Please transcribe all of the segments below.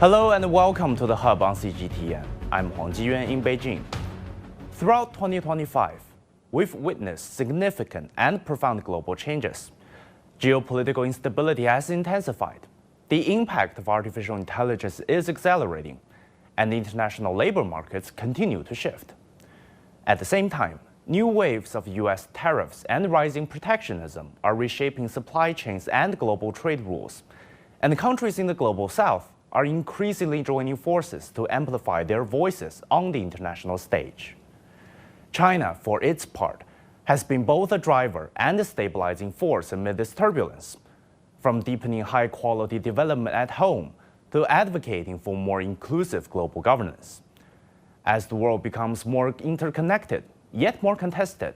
Hello and welcome to the Hub on CGTN. I'm Huang Jiyuan in Beijing. Throughout 2025, we've witnessed significant and profound global changes. Geopolitical instability has intensified. The impact of artificial intelligence is accelerating, and international labor markets continue to shift. At the same time, new waves of U.S. tariffs and rising protectionism are reshaping supply chains and global trade rules, and countries in the global south are increasingly joining forces to amplify their voices on the international stage. China, for its part, has been both a driver and a stabilizing force amid this turbulence, from deepening high-quality development at home to advocating for more inclusive global governance. As the world becomes more interconnected, yet more contested,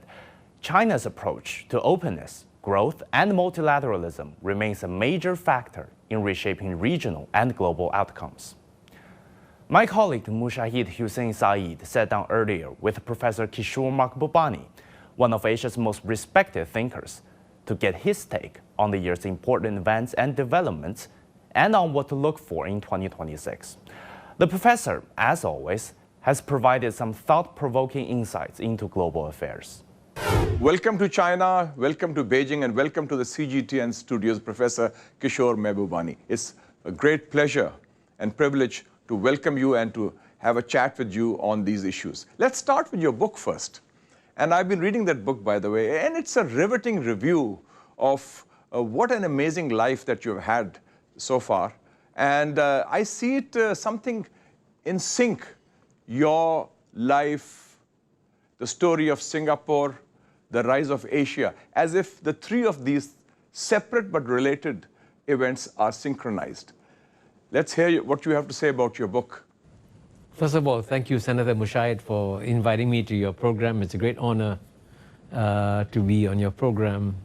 China's approach to openness, growth, and multilateralism remains a major factor in reshaping regional and global outcomes. My colleague Mushahid Hussein Saeed sat down earlier with Professor Kishore Mahbubani, one of Asia's most respected thinkers, to get his take on the year's important events and developments and on what to look for in 2026. The professor, as always, has provided some thought-provoking insights into global affairs. Welcome to China, welcome to Beijing, and welcome to the CGTN studios, Professor Kishore Mahbubani. It's a great pleasure and privilege to welcome you and to have a chat with you on these issues. Let's start with your book first. And I've been reading that book, by the way, and it's a riveting review of what an amazing life that you've had so far. And I see it something in sync, your life, the story of Singapore, the rise of Asia, as if the three of these separate but related events are synchronized. Let's hear what you have to say about your book. First of all, thank you, Senator Mushahid, for inviting me to your program. It's a great honor to be on your program.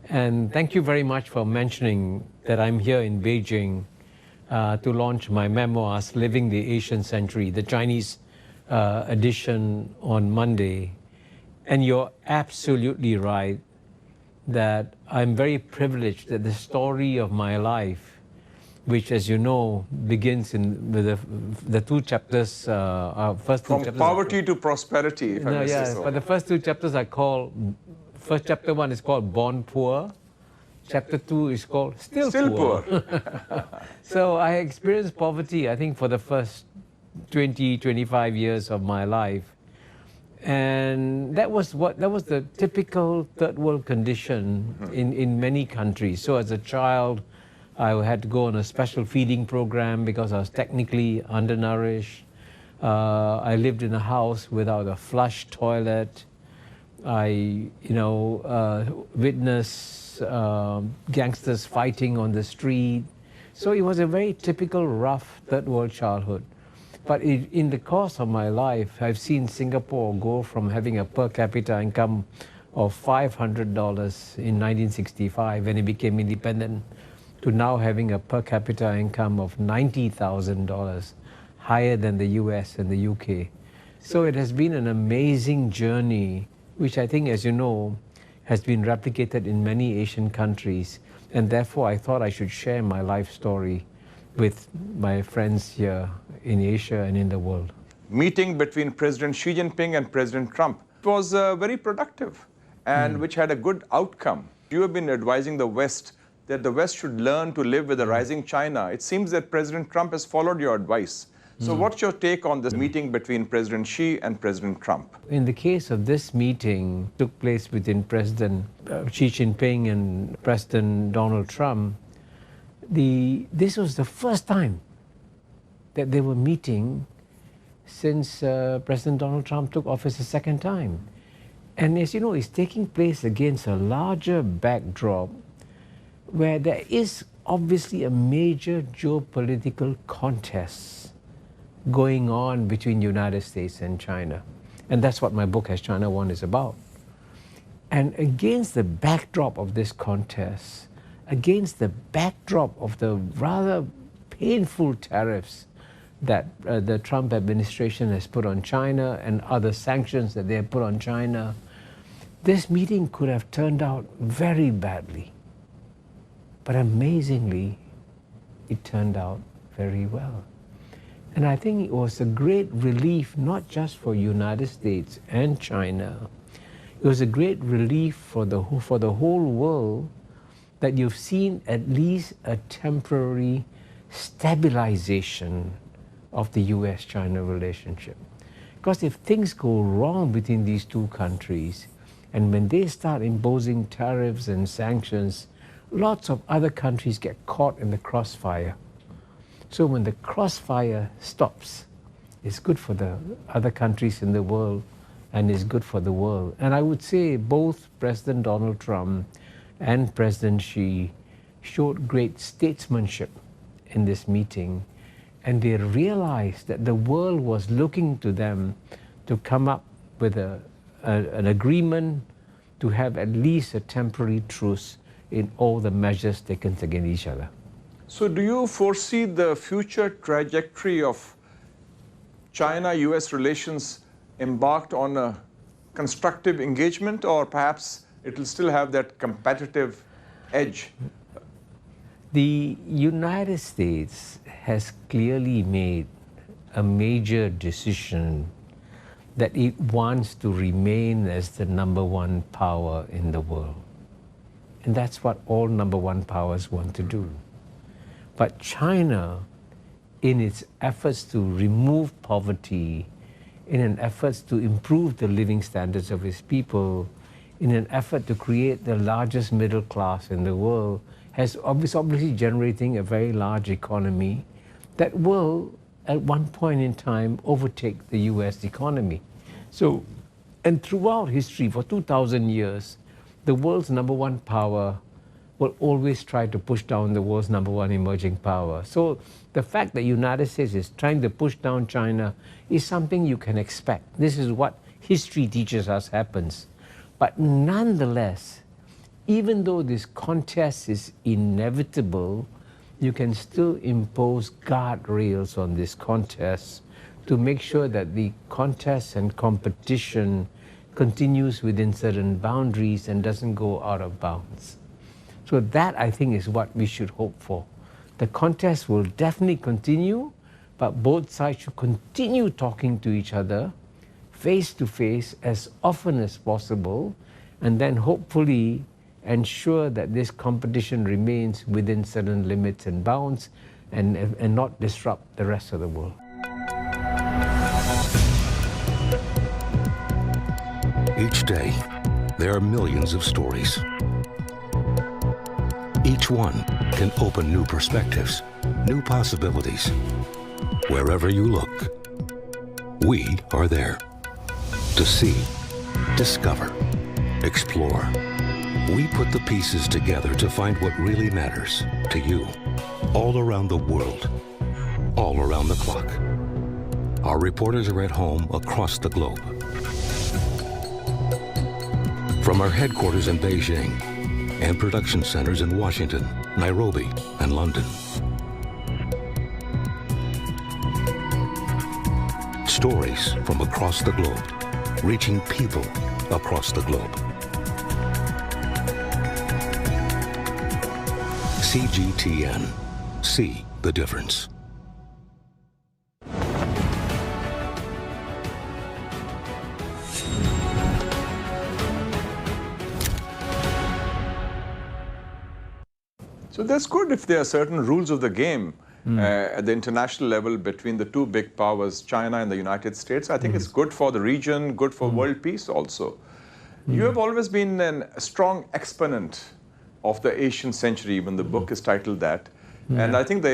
And thank you very much for mentioning that I'm here in Beijing to launch my memoirs, Living the Asian Century, the Chinese edition on Monday. And you're absolutely right that I'm very privileged that the story of my life, which, as you know, begins with the two chapters, first two chapters. From poverty to prosperity, if I may say so. But the first two chapters I call, first chapter one is called Born Poor. Chapter 2 is called Still Poor. So I experienced poverty, I think, for the first 20, 25 years of my life. And that was the typical third world condition in many countries. So as a child, I had to go on a special feeding program because I was technically undernourished. I lived in a house without a flush toilet. I, witnessed gangsters fighting on the street. So it was a very typical rough third world childhood. But in the course of my life, I've seen Singapore go from having a per capita income of $500 in 1965 when it became independent to now having a per capita income of $90,000, higher than the US and the UK. So it has been an amazing journey, which I think, as you know, has been replicated in many Asian countries. And therefore, I thought I should share my life story with my friends here in Asia and in the world. Meeting between President Xi Jinping and President Trump was very productive and which had a good outcome. You have been advising the West that the West should learn to live with a rising China. It seems that President Trump has followed your advice. So what's your take on this meeting between President Xi and President Trump? In the case of this meeting, took place between President Xi Jinping and President Donald Trump. This was the first time that they were meeting since President Donald Trump took office a second time. And as you know, it's taking place against a larger backdrop where there is obviously a major geopolitical contest going on between the United States and China. And that's what my book, Has China Won, is about. And against the backdrop of this contest, against the backdrop of the rather painful tariffs that the Trump administration has put on China and other sanctions that they have put on China, this meeting could have turned out very badly. But amazingly, it turned out very well. And I think it was a great relief, not just for United States and China. It was a great relief for the whole world that you've seen at least a temporary stabilization of the US-China relationship. Because if things go wrong between these two countries, and when they start imposing tariffs and sanctions, lots of other countries get caught in the crossfire. So when the crossfire stops, it's good for the other countries in the world and it's good for the world. And I would say both President Donald Trump and President Xi showed great statesmanship in this meeting, and they realized that the world was looking to them to come up with an agreement to have at least a temporary truce in all the measures taken against each other. So do you foresee the future trajectory of China-US relations embarked on a constructive engagement, or perhaps it will still have that competitive edge? The United States has clearly made a major decision that it wants to remain as the number one power in the world. And that's what all number one powers want to do. But China, in its efforts to remove poverty, in an effort to improve the living standards of its people, in an effort to create the largest middle class in the world, has obviously generating a very large economy that will, at one point in time, overtake the US economy. So, and throughout history, for 2,000 years, the world's number one power will always try to push down the world's number one emerging power. So the fact that the United States is trying to push down China is something you can expect. This is what history teaches us happens. But nonetheless, even though this contest is inevitable, you can still impose guardrails on this contest to make sure that the contest and competition continues within certain boundaries and doesn't go out of bounds. So that, I think, is what we should hope for. The contest will definitely continue, but both sides should continue talking to each other face to face as often as possible, and then hopefully ensure that this competition remains within certain limits and bounds and not disrupt the rest of the world. Each day, there are millions of stories. Each one can open new perspectives, new possibilities. Wherever you look, we are there to see, discover, explore. We put the pieces together to find what really matters to you, all around the world, all around the clock. Our reporters are at home across the globe. From our headquarters in Beijing and production centers in Washington, Nairobi, and London. Stories from across the globe, reaching people across the globe. CGTN. See the difference. So that's good if there are certain rules of the game at the international level between the two big powers, China and the United States. I think it's good for the region, good for world peace also. You have always been a strong exponent of the Asian century, even the book is titled that. And I think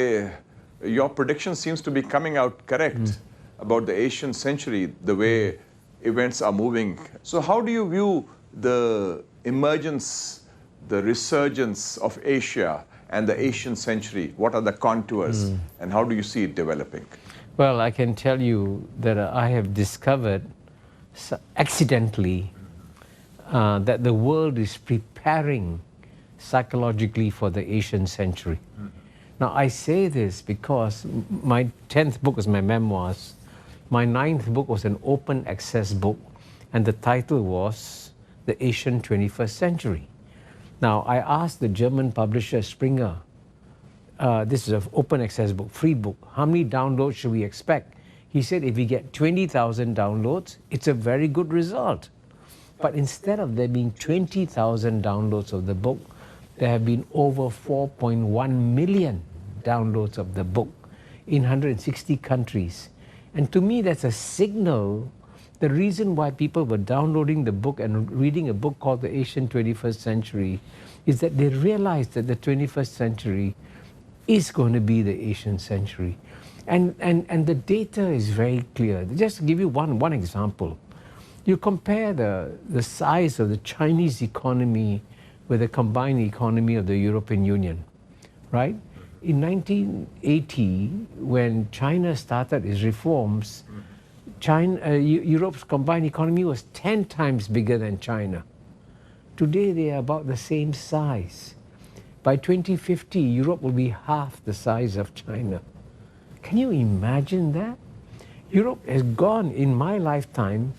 your prediction seems to be coming out correct about the Asian century, the way events are moving. So how do you view the emergence, the resurgence of Asia and the Asian century? What are the contours and how do you see it developing? Well, I can tell you that I have discovered accidentally that the world is preparing psychologically for the Asian century. Now, I say this because my 10th book is my memoirs. My 9th book was an open access book, and the title was The Asian 21st Century. Now, I asked the German publisher Springer, this is an open access book, free book. How many downloads should we expect? He said if we get 20,000 downloads, it's a very good result. But instead of there being 20,000 downloads of the book, there have been over 4.1 million downloads of the book in 160 countries. And to me, that's a signal. The reason why people were downloading the book and reading a book called The Asian 21st Century is that they realized that the 21st century is going to be the Asian century. And the data is very clear. Just to give you one example. You compare the size of the Chinese economy with the combined economy of the European Union, right? In 1980, when China started its reforms, Europe's combined economy was 10 times bigger than China. Today, they are about the same size. By 2050, Europe will be half the size of China. Can you imagine that? Europe has gone, in my lifetime,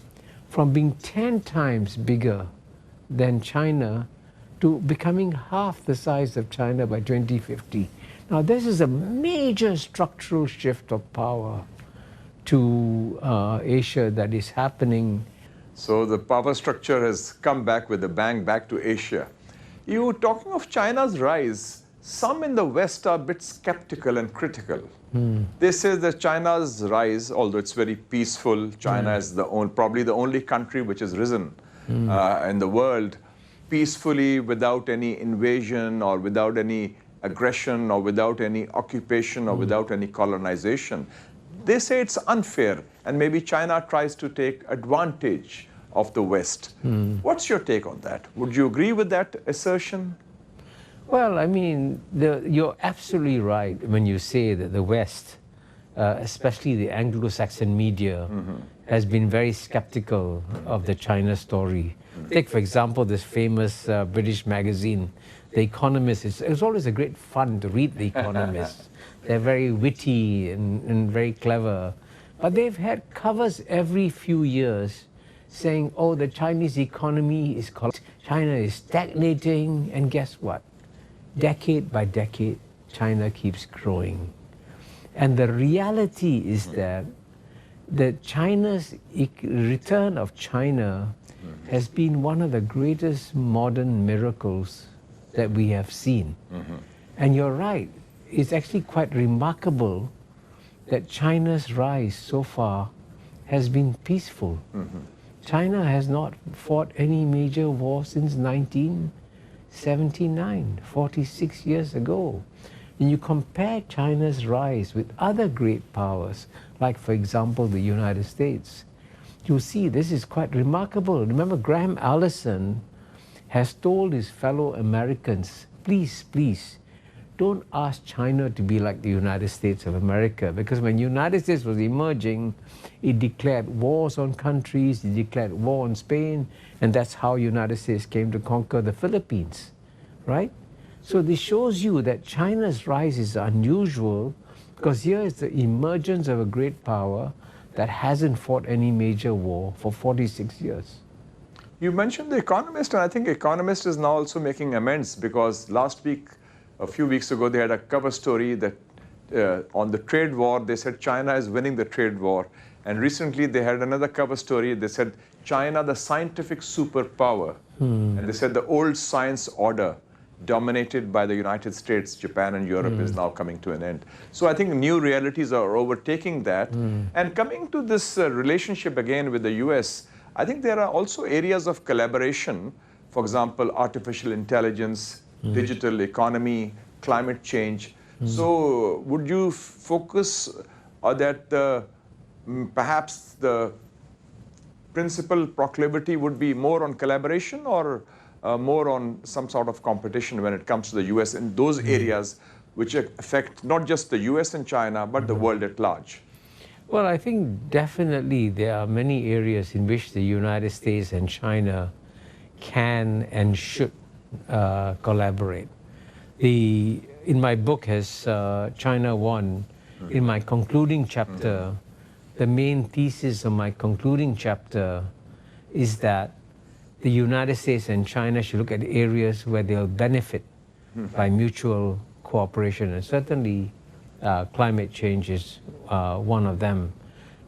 from being 10 times bigger than China to becoming half the size of China by 2050. Now, this is a major structural shift of power to Asia that is happening. So the power structure has come back with a bang back to Asia. You talking of China's rise, some in the West are a bit skeptical and critical. They say that China's rise, although it's very peaceful, China is probably the only country which has risen in the world peacefully without any invasion or without any aggression or without any occupation or without any colonization. They say it's unfair and maybe China tries to take advantage of the West. What's your take on that? Would you agree with that assertion? Well, I mean, you're absolutely right when you say that the West, especially the Anglo-Saxon media, has been very skeptical of the China story. Take, for example, this famous British magazine, The Economist. It's always a great fun to read The Economist. They're very witty and very clever. But they've had covers every few years saying, oh, the Chinese economy is China is stagnating, and guess what? Decade by decade, China keeps growing. And the reality is that China's return of China has been one of the greatest modern miracles that we have seen. And you're right, it's actually quite remarkable that China's rise so far has been peaceful. China has not fought any major war since 1979, 46 years ago. And you compare China's rise with other great powers, like, for example, the United States, you'll see this is quite remarkable. Remember, Graham Allison has told his fellow Americans, please, please, don't ask China to be like the United States of America, because when the United States was emerging, it declared wars on countries, it declared war on Spain, and that's how the United States came to conquer the Philippines, right? So this shows you that China's rise is unusual, because here is the emergence of a great power that hasn't fought any major war for 46 years. You mentioned The Economist, and I think Economist is now also making amends, because last week, a few weeks ago, they had a cover story that on the trade war, they said China is winning the trade war. And recently they had another cover story, they said China, the scientific superpower. And they said the old science order dominated by the United States, Japan and Europe is now coming to an end. So I think new realities are overtaking that. And coming to this relationship again with the US, I think there are also areas of collaboration. For example, artificial intelligence, digital economy, climate change. So would you focus that perhaps the principal proclivity would be more on collaboration or more on some sort of competition when it comes to the US in those areas which affect not just the US and China, but the world at large? Well, I think definitely there are many areas in which the United States and China can and should collaborate. In my book, as China Won, in my concluding chapter, the main thesis of my concluding chapter is that the United States and China should look at areas where they'll benefit by mutual cooperation, and certainly climate change is one of them.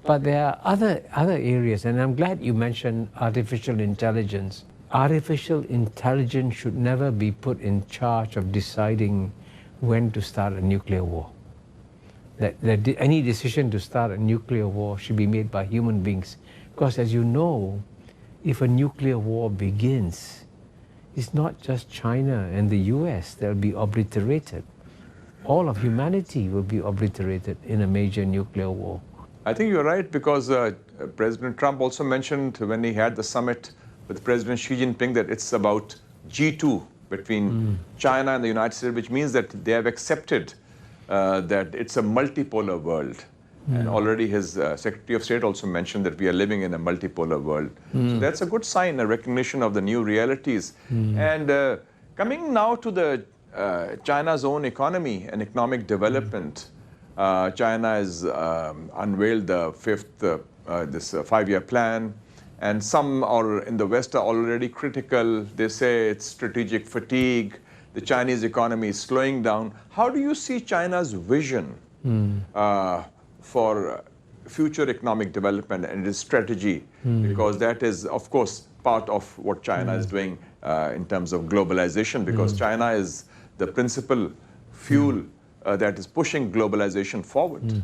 But there are other areas, and I'm glad you mentioned artificial intelligence. Artificial intelligence should never be put in charge of deciding when to start a nuclear war. That any decision to start a nuclear war should be made by human beings. Because as you know, if a nuclear war begins, it's not just China and the US that will be obliterated. All of humanity will be obliterated in a major nuclear war. I think you're right, because President Trump also mentioned when he had the summit with President Xi Jinping that it's about G2 between China and the United States, which means that they have accepted that it's a multipolar world. And already his Secretary of State also mentioned that we are living in a multipolar world. So that's a good sign, a recognition of the new realities. And coming now to the China's own economy and economic development, China has unveiled the fifth, this 5-year plan. And some are in the West are already critical. They say it's strategic fatigue. The Chinese economy is slowing down. How do you see China's vision for future economic development and its strategy? Because that is, of course, part of what China is doing in terms of globalization, because China is the principal fuel that is pushing globalization forward.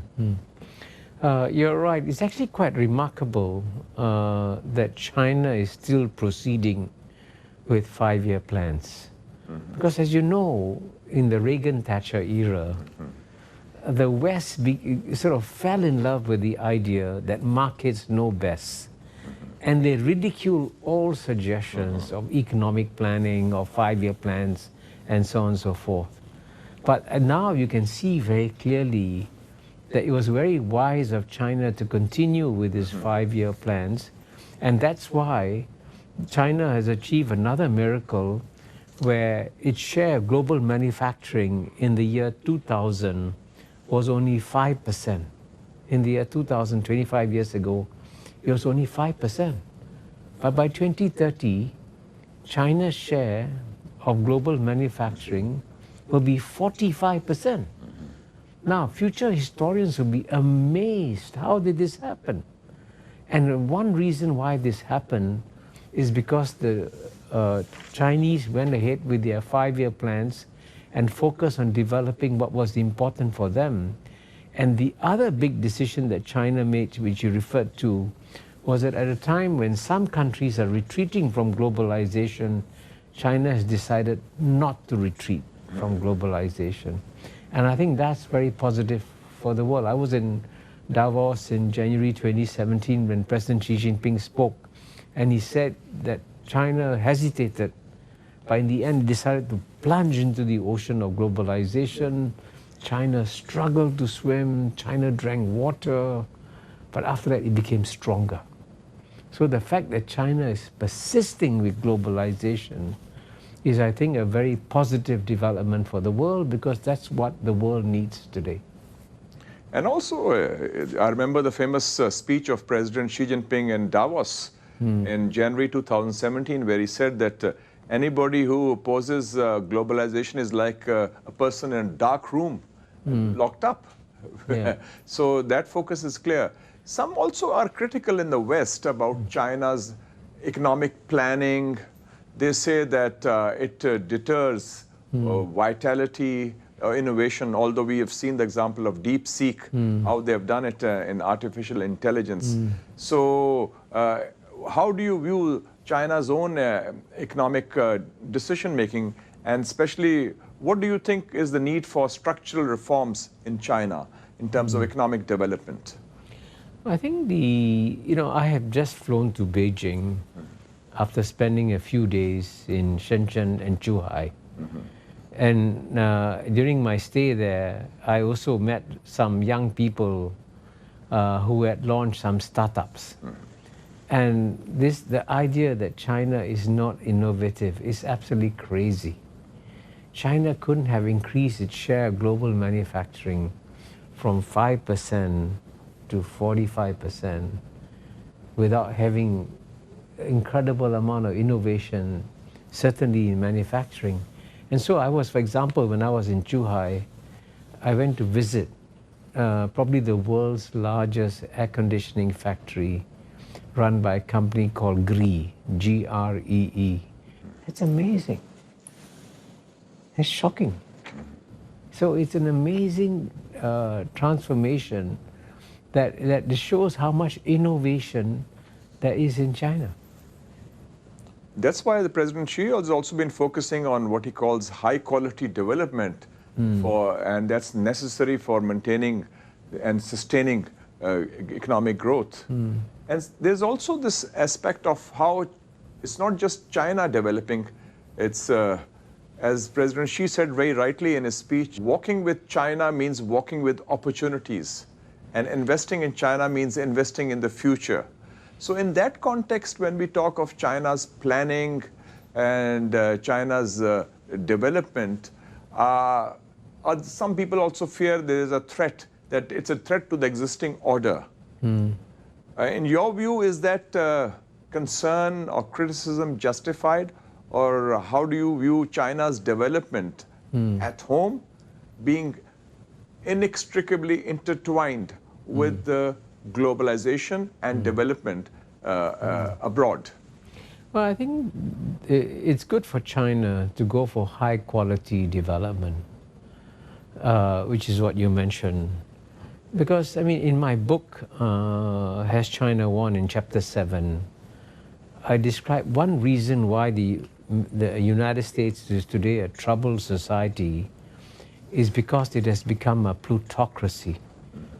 You're right. It's actually quite remarkable that China is still proceeding with 5-year plans. Because as you know, in the Reagan-Thatcher era, the West sort of fell in love with the idea that markets know best. And they ridicule all suggestions of economic planning or 5-year plans and so on and so forth. But now you can see very clearly that it was very wise of China to continue with its 5-year plans. And that's why China has achieved another miracle where its share of global manufacturing in the year 2000 was only 5%. In the year 2000, 25 years ago, it was only 5%. But by 2030, China's share of global manufacturing will be 45%. Now, future historians will be amazed. How did this happen? And one reason why this happened is because the Chinese went ahead with their 5-year plans and focused on developing what was important for them. And the other big decision that China made, which you referred to, was that at a time when some countries are retreating from globalization, China has decided not to retreat from globalization. And I think that's very positive for the world. I was in Davos in January 2017 when President Xi Jinping spoke, and he said that China hesitated, but in the end decided to plunge into the ocean of globalization. China struggled to swim, China drank water, but after that it became stronger. So the fact that China is persisting with globalization is, I think, a very positive development for the world, because that's what the world needs today. And also, I remember the famous speech of President Xi Jinping in Davos in January 2017, where he said that anybody who opposes globalization is like a person in a dark room, locked up. Yeah. So that focus is clear. Some also are critical in the West about China's economic planning. They say that it deters vitality, innovation, although we have seen the example of DeepSeek, how they have done it in artificial intelligence. So how do you view China's own economic decision-making, and especially what do you think is the need for structural reforms in China in terms of economic development? I think I have just flown to Beijing after spending a few days in Shenzhen and Zhuhai. And during my stay there, I also met some young people who had launched some startups. And the idea that China is not innovative is absolutely crazy. China couldn't have increased its share of global manufacturing from 5% to 45% without having incredible amount of innovation, certainly in manufacturing. And so I was, for example, when I was in Zhuhai, I went to visit probably the world's largest air conditioning factory run by a company called GREE, G-R-E-E. It's amazing. It's shocking. So it's an amazing transformation that shows how much innovation there is in China. That's why the President Xi has also been focusing on what he calls high quality development, and that's necessary for maintaining and sustaining economic growth. And there's also this aspect of how it's not just China developing, it's as President Xi said very rightly in his speech, walking with China means walking with opportunities, and investing in China means investing in the future. So in that context, when we talk of China's planning and China's development, some people also fear there is a threat, that it's a threat to the existing order. In your view, is that concern or criticism justified? Or how do you view China's development at home being inextricably intertwined with the globalization and development abroad? Well, I think it's good for China to go for high quality development, which is what you mentioned. Because, I mean, in my book, Has China Won, in chapter 7, I describe one reason why the United States is today a troubled society is because it has become a plutocracy.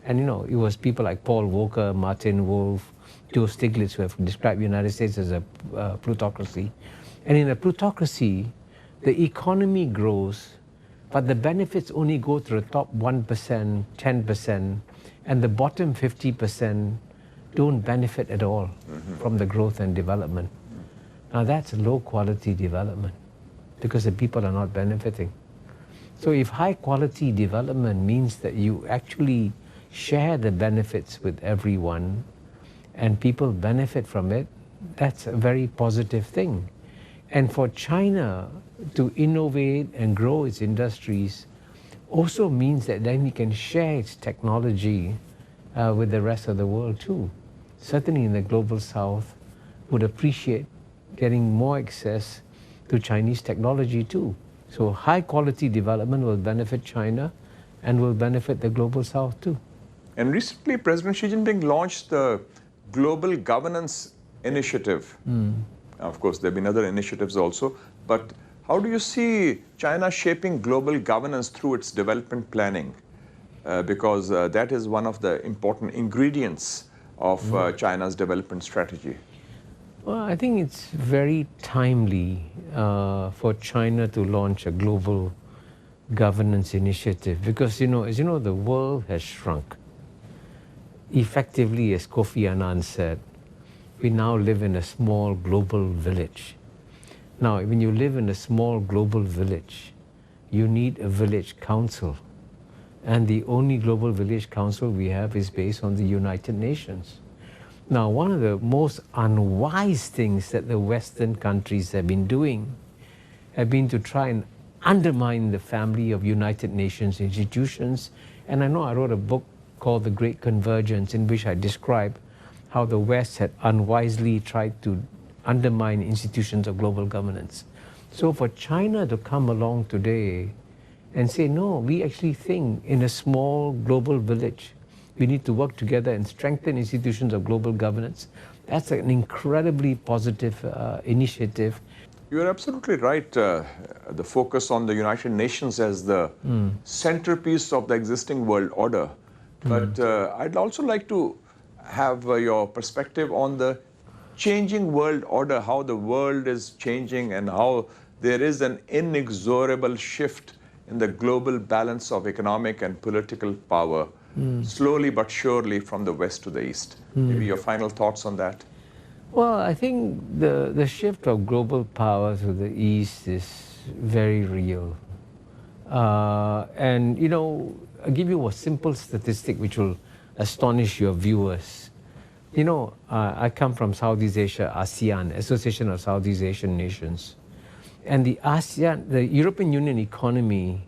And you know, it was people like Paul Volcker, Martin Wolf, Joe Stiglitz who have described the United States as a plutocracy. And in a plutocracy, the economy grows, but the benefits only go to the top 1%, 10%, and the bottom 50% don't benefit at all from the growth and development. Now that's low quality development because the people are not benefiting. So if high quality development means that you actually share the benefits with everyone and people benefit from it, that's a very positive thing. And for China to innovate and grow its industries also means that then it can share its technology with the rest of the world too. Certainly in the global south would appreciate getting more access to Chinese technology too. So high quality development will benefit China and will benefit the global south too. And recently, President Xi Jinping launched the Global Governance Initiative. Of course, there have been other initiatives also, but how do you see China shaping global governance through its development planning? Because that is one of the important ingredients of China's development strategy. Well, I think it's very timely for China to launch a global governance initiative because, you know, as you know, the world has shrunk. Effectively, as Kofi Annan said, we now live in a small global village. Now, when you live in a small global village, you need a village council. And the only global village council we have is based on the United Nations. Now, one of the most unwise things that the Western countries have been doing have been to try and undermine the family of United Nations institutions. And I know I wrote a book called The Great Convergence in which I describe how the West had unwisely tried to undermine institutions of global governance. So for China to come along today and say, no, we actually think in a small global village, we need to work together and strengthen institutions of global governance. That's an incredibly positive initiative. You're absolutely right. The focus on the United Nations as the centerpiece of the existing world order. But I'd also like to have your perspective on the changing world order, how the world is changing and how there is an inexorable shift in the global balance of economic and political power, slowly but surely from the west to the east. Maybe your final thoughts on that? Well, I think the shift of global power to the east is very real. And, you know, I'll give you a simple statistic which will astonish your viewers. You know, I come from Southeast Asia, ASEAN, Association of Southeast Asian Nations. And the European Union economy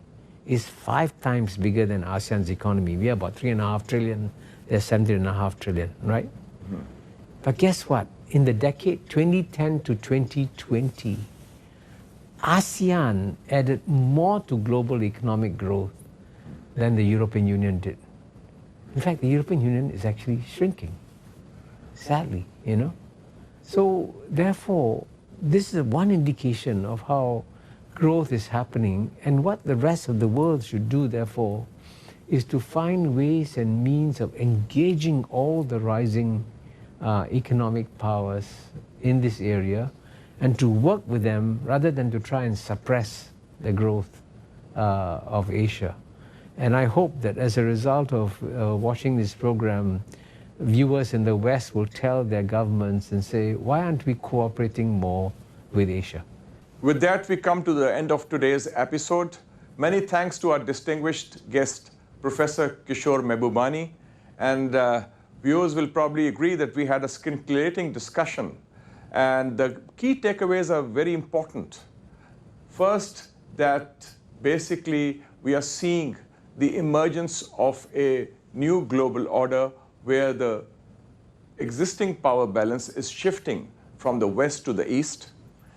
is 5 times bigger than ASEAN's economy. We are about 3.5 trillion, they're 17.5 trillion, right? Mm-hmm. But guess what? In the decade 2010 to 2020, ASEAN added more to global economic growth than the European Union did. In fact, the European Union is actually shrinking, sadly, you know. So therefore, this is one indication of how growth is happening, and what the rest of the world should do, therefore, is to find ways and means of engaging all the rising economic powers in this area and to work with them rather than to try and suppress the growth of Asia. And I hope that as a result of watching this program, viewers in the West will tell their governments and say, why aren't we cooperating more with Asia? With that, we come to the end of today's episode. Many thanks to our distinguished guest, Professor Kishore Mahbubani. And viewers will probably agree that we had a scintillating discussion. And the key takeaways are very important. First, that basically we are seeing the emergence of a new global order where the existing power balance is shifting from the West to the East.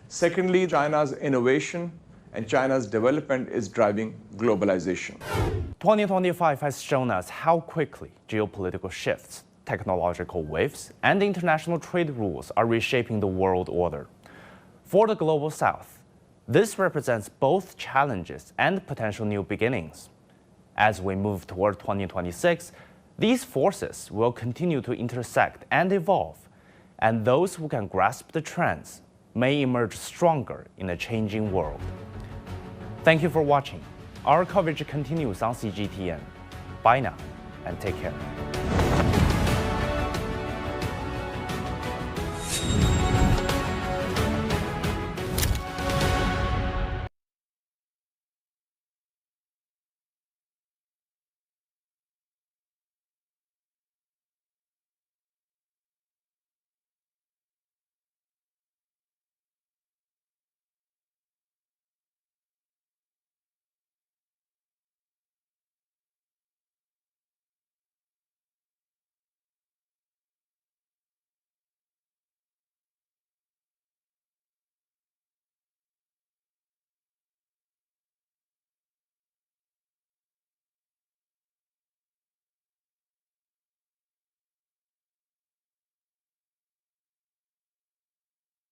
Secondly, China's innovation and China's development is driving globalization. 2025 has shown us how quickly geopolitical shifts, technological waves, and international trade rules are reshaping the world order. For the Global South, this represents both challenges and potential new beginnings. As we move toward 2026, these forces will continue to intersect and evolve, and those who can grasp the trends may emerge stronger in a changing world. Thank you for watching. Our coverage continues on CGTN. Bye now, and take care.